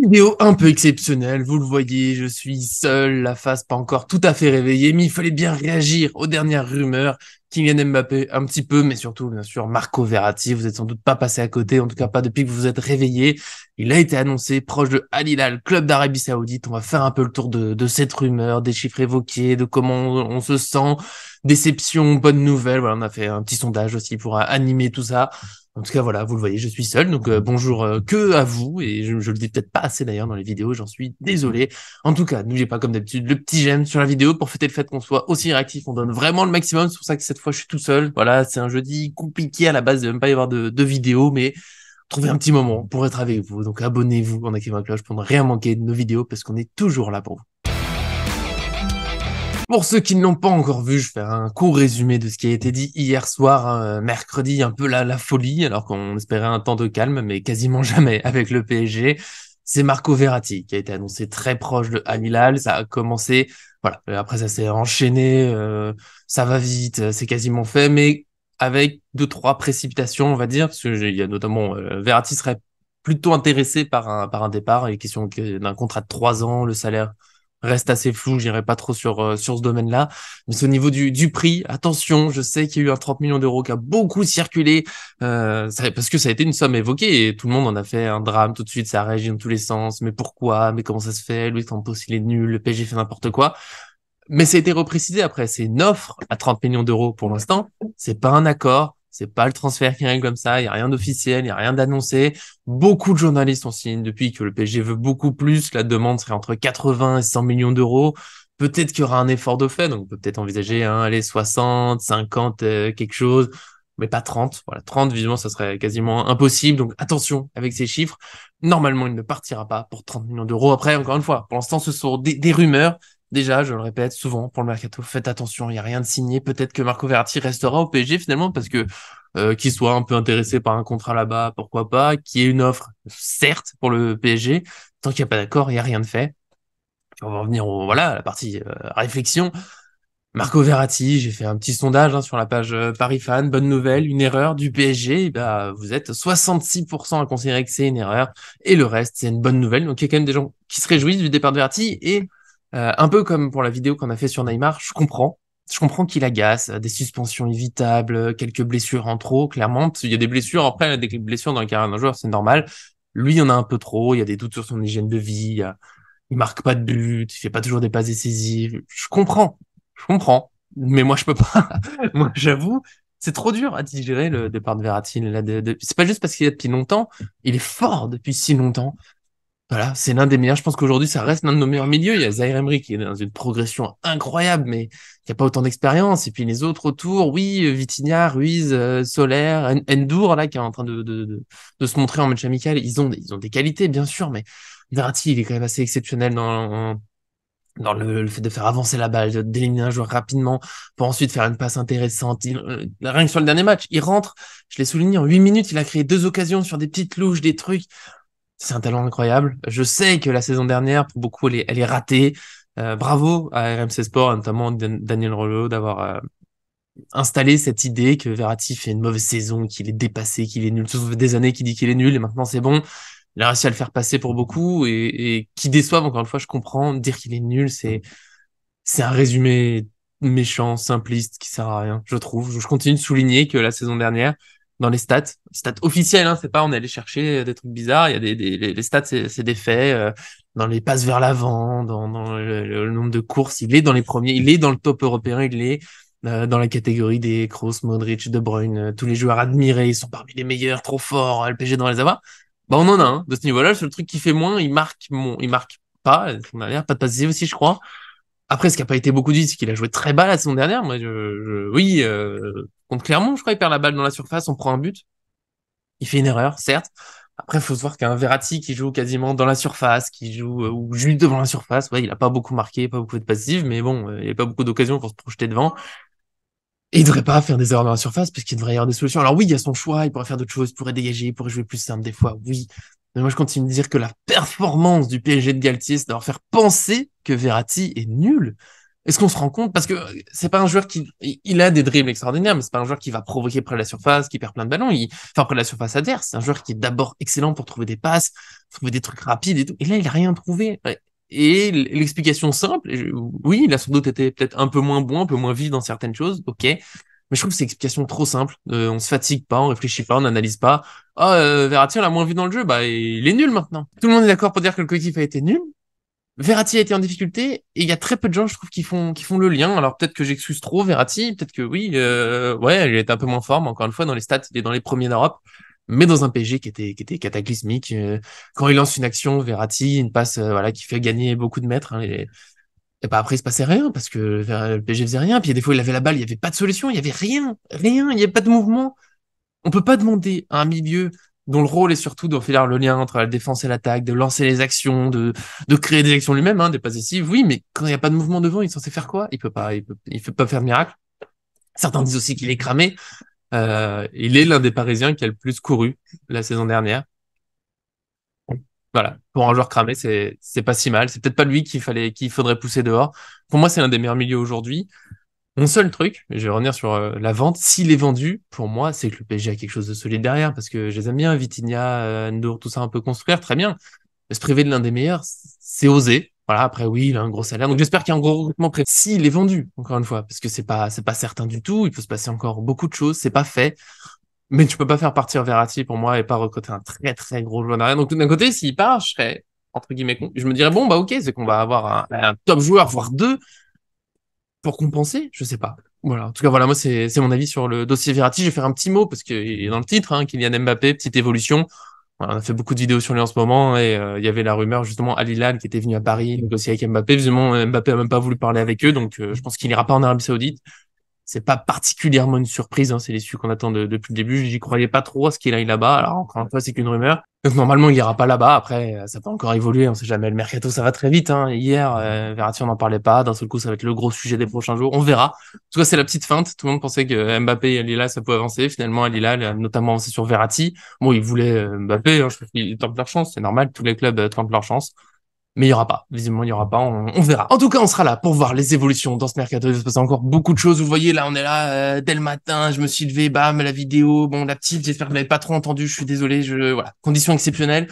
Vidéo un peu exceptionnelle, vous le voyez, je suis seul, la face pas encore tout à fait réveillée, mais il fallait bien réagir aux dernières rumeurs. Kylian Mbappé un petit peu, mais surtout bien sûr Marco Verratti, vous êtes sans doute pas passé à côté, en tout cas pas depuis que vous vous êtes réveillé. Il a été annoncé proche de Al Hilal, club d'Arabie Saoudite. On va faire un peu le tour de cette rumeur, des chiffres évoqués, de comment on se sent, déception, bonne nouvelle. Voilà, on a fait un petit sondage aussi pour animer tout ça. En tout cas, voilà, vous le voyez, je suis seul, donc bonjour que à vous, et je le dis peut-être pas assez d'ailleurs dans les vidéos, j'en suis désolé. En tout cas, n'oubliez pas comme d'habitude le petit j'aime sur la vidéo pour fêter le fait qu'on soit aussi réactif, on donne vraiment le maximum, c'est pour ça que cette fois je suis tout seul. Voilà, c'est un jeudi compliqué à la base de même pas y avoir de vidéos, mais trouvez un petit moment pour être avec vous, donc abonnez-vous en activant la cloche pour ne rien manquer de nos vidéos, parce qu'on est toujours là pour vous. Pour ceux qui ne l'ont pas encore vu, je vais faire un court résumé de ce qui a été dit hier soir, hein, mercredi, un peu la folie, alors qu'on espérait un temps de calme, mais quasiment jamais avec le PSG. C'est Marco Verratti qui a été annoncé très proche de Al Hilal. Ça a commencé, voilà. Après, ça s'est enchaîné, ça va vite, c'est quasiment fait, mais avec deux, trois précipitations, on va dire, parce qu'il y a notamment Verratti serait plutôt intéressé par un départ. Il est question d'un contrat de 3 ans, le salaire reste assez flou, j'irai pas trop sur ce domaine-là. Mais c'est au niveau du prix, attention, je sais qu'il y a eu un 30 millions d'euros qui a beaucoup circulé, parce que ça a été une somme évoquée et tout le monde en a fait un drame tout de suite, ça a réagi dans tous les sens. Mais pourquoi? Mais comment ça se fait? Luis Campos, il est nul, le PSG fait n'importe quoi. Mais ça a été reprécisé après, c'est une offre à 30 millions d'euros pour l'instant, c'est pas un accord, c'est pas le transfert qui règle comme ça, il y a rien d'officiel, il y a rien d'annoncé. Beaucoup de journalistes ont signé depuis que le PSG veut beaucoup plus, la demande serait entre 80 et 100 millions d'euros. Peut-être qu'il y aura un effort de fait, donc on peut peut-être envisager allez, 60, 50, quelque chose, mais pas 30. Voilà, 30, visuellement, ça serait quasiment impossible. Donc attention avec ces chiffres. Normalement, il ne partira pas pour 30 millions d'euros. Après, encore une fois, pour l'instant, ce sont des rumeurs. Déjà, je le répète souvent pour le mercato, faites attention, il n'y a rien de signé. Peut-être que Marco Verratti restera au PSG finalement parce que qu'il soit un peu intéressé par un contrat là-bas, pourquoi pas, qu'il y ait une offre, certes, pour le PSG. Tant qu'il n'y a pas d'accord, il n'y a rien de fait. Puis on va revenir voilà, à la partie réflexion. Marco Verratti, j'ai fait un petit sondage sur la page Paris Fan. Bonne nouvelle, une erreur du PSG. Bah, vous êtes 66% à considérer que c'est une erreur et le reste, c'est une bonne nouvelle. Donc, il y a quand même des gens qui se réjouissent du départ de Verratti et un peu comme pour la vidéo qu'on a fait sur Neymar, je comprends. Je comprends qu'il agace, des suspensions évitables, quelques blessures en trop, clairement. Il y a des blessures, après, des blessures dans la carrière d'un joueur, c'est normal. Lui, il y en a un peu trop, il y a des doutes sur son hygiène de vie, il marque pas de but, il fait pas toujours des passes décisives. Je comprends, mais moi je peux pas. Moi j'avoue, c'est trop dur à digérer le départ de Verratti. Là, c'est pas juste parce qu'il est là depuis longtemps, il est fort depuis si longtemps. Voilà, c'est l'un des meilleurs. Je pense qu'aujourd'hui ça reste l'un de nos meilleurs milieux. Il y a Zaïre Emery qui est dans une progression incroyable, mais il n'y a pas autant d'expérience. Et puis les autres autour, oui, Vitinha, Ruiz, Soler, Ndour là qui est en train de se montrer en match amical. Ils ont des qualités bien sûr, mais Verratti il est quand même assez exceptionnel dans le fait de faire avancer la balle, d'éliminer un joueur rapidement pour ensuite faire une passe intéressante. Rien que sur le dernier match, il rentre, je l'ai souligné, en 8 minutes, il a créé 2 occasions sur des petites louches, des trucs. C'est un talent incroyable. Je sais que la saison dernière, pour beaucoup, elle est ratée. Bravo à RMC Sport, notamment Daniel Rollo, d'avoir installé cette idée que Verratti fait une mauvaise saison, qu'il est dépassé, qu'il est nul. Ça fait des années qu'il dit qu'il est nul et maintenant c'est bon. Il a réussi à le faire passer pour beaucoup et qui déçoivent, encore une fois, je comprends. Dire qu'il est nul, c'est un résumé méchant, simpliste, qui sert à rien, je trouve. Je continue de souligner que la saison dernière, dans les stats officielles, c'est pas on est allé chercher des trucs bizarres, il y a les stats, c'est des faits, dans les passes vers l'avant, dans le nombre de courses, il est dans les premiers, il est dans le top européen, il est dans la catégorie des Kroos, Modric, De Bruyne, tous les joueurs admirés, ils sont parmi les meilleurs, trop forts, LPG dans les avoir. Bah, on en a un, de ce niveau-là. Le seul truc qui fait moins, il marque pas, on a l'air pas de passer aussi, je crois. Après, ce qui a pas été beaucoup dit, c'est qu'il a joué très bas la saison dernière. Moi, oui, contre Clermont, je crois, il perd la balle dans la surface, on prend un but. Il fait une erreur, certes. Après, il faut se voir qu'un Verratti qui joue quasiment dans la surface, qui joue ou juste devant la surface, ouais, il a pas beaucoup marqué, pas beaucoup de passives, mais bon, il n'y a pas beaucoup d'occasions pour se projeter devant. Et il devrait pas faire des erreurs dans la surface, parce qu'il devrait y avoir des solutions. Alors oui, il y a son choix, il pourrait faire d'autres choses, il pourrait dégager, il pourrait jouer plus simple des fois, oui. Mais moi, je continue de dire que la performance du PSG de Galtier, c'est d'avoir faire penser que Verratti est nul. Est-ce qu'on se rend compte? Parce que c'est pas un joueur il a des dribbles extraordinaires, mais c'est pas un joueur qui va provoquer près de la surface, qui perd plein de ballons, enfin, près de la surface adverse. C'est un joueur qui est d'abord excellent pour trouver des passes, trouver des trucs rapides et tout. Et là, il a rien trouvé. Ouais. Et l'explication simple, oui, il a sans doute été peut-être un peu moins bon, un peu moins vif dans certaines choses, ok. Mais je trouve que c'est une explication trop simple. On se fatigue pas, on réfléchit pas, on n'analyse pas. Ah, Verratti, on l'a moins vu dans le jeu, bah, il est nul maintenant. Tout le monde est d'accord pour dire que le collectif a été nul. Verratti a été en difficulté et il y a très peu de gens, je trouve, qui font le lien. Alors peut-être que j'excuse trop Verratti, peut-être que oui, ouais, il est un peu moins fort, mais encore une fois, dans les stats, il est dans les premiers d'Europe, mais dans un PSG qui était cataclysmique. Quand il lance une action, Verratti, une passe, voilà, qui fait gagner beaucoup de mètres. Hein, et bah après, il se passait rien parce que le PSG faisait rien. Puis il y a des fois, il avait la balle, il y avait pas de solution, il y avait rien, rien, il y avait pas de mouvement. On peut pas demander à un milieu dont le rôle est surtout de faire le lien entre la défense et l'attaque, de lancer les actions, de créer des actions lui-même, hein, des passes décisives. Oui, mais quand il n'y a pas de mouvement devant, il est censé faire quoi? Il peut pas faire de miracle. Certains disent aussi qu'il est cramé. Il est l'un des Parisiens qui a le plus couru la saison dernière. Voilà. Pour un joueur cramé, c'est pas si mal. C'est peut-être pas lui qu'il faudrait pousser dehors. Pour moi, c'est l'un des meilleurs milieux aujourd'hui. Mon seul truc, je vais revenir sur la vente, s'il est vendu, pour moi, c'est que le PSG a quelque chose de solide derrière, parce que je les aime bien, Vitinha, Ndour, tout ça un peu construire, très bien. Mais se priver de l'un des meilleurs, c'est osé. Voilà, après oui, il a un gros salaire, donc j'espère qu'il y a un gros recrutement prévu. S'il est vendu, encore une fois, parce que c'est pas certain du tout, il peut se passer encore beaucoup de choses, c'est pas fait. Mais tu peux pas faire partir Verratti pour moi et pas recruter un très très gros joueur derrière. Donc d'un côté, s'il part, je serais entre guillemets je me dirais bon bah ok, c'est qu'on va avoir un top joueur, voire deux pour compenser, je sais pas. Voilà. En tout cas, voilà, moi, c'est mon avis sur le dossier Verratti. Je vais faire un petit mot parce qu'il est dans le titre, hein, Kylian Mbappé, petite évolution. Voilà, on a fait beaucoup de vidéos sur lui en ce moment et il y avait la rumeur justement Al Hilal qui était venu à Paris négocier avec Mbappé. Visiblement, Mbappé a même pas voulu parler avec eux, donc je pense qu'il ira pas en Arabie Saoudite. C'est pas particulièrement une surprise, hein, c'est l'issue qu'on attend depuis le début. J'y croyais pas trop à ce qu'il aille là-bas. Alors encore une fois, c'est qu'une rumeur. Donc normalement, il ira pas là-bas. Après, ça peut encore évoluer. On sait jamais. Le mercato, ça va très vite. Hein. Hier, Verratti, on n'en parlait pas. D'un seul coup, ça va être le gros sujet des prochains jours. On verra. En tout cas, c'est la petite feinte. Tout le monde pensait que Mbappé et Al Hilal, ça pouvait avancer. Finalement, Al Hilal a notamment avancé sur Verratti. Bon, ils voulaient Mbappé. Hein, je trouve qu'ils tentent leur chance. C'est normal. Tous les clubs tentent leur chance. Mais il y aura pas. Visiblement, il y aura pas. On verra. En tout cas, on sera là pour voir les évolutions dans ce mercato. Il va se passer encore beaucoup de choses. Vous voyez, là, on est là dès le matin. Je me suis levé, bam, la vidéo. Bon, la petite, j'espère que vous n'avez pas trop entendu. Je suis désolé. Voilà. Conditions exceptionnelles.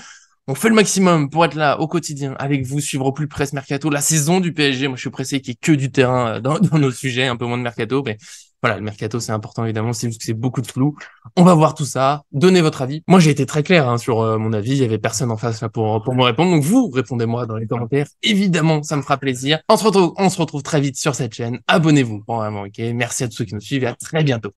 On fait le maximum pour être là au quotidien avec vous, suivre au plus près ce mercato, la saison du PSG. Moi, je suis pressé qu'il y ait que du terrain dans nos sujets, un peu moins de mercato, mais voilà, le mercato, c'est important, évidemment. C'est juste que c'est beaucoup de flou. On va voir tout ça. Donnez votre avis. Moi, j'ai été très clair hein, sur mon avis. Il y avait personne en face là pour me répondre. Donc, vous, répondez-moi dans les commentaires. Évidemment, ça me fera plaisir. On se retrouve très vite sur cette chaîne. Abonnez-vous pour vraiment, ok? Merci à tous ceux qui nous suivent et à très bientôt.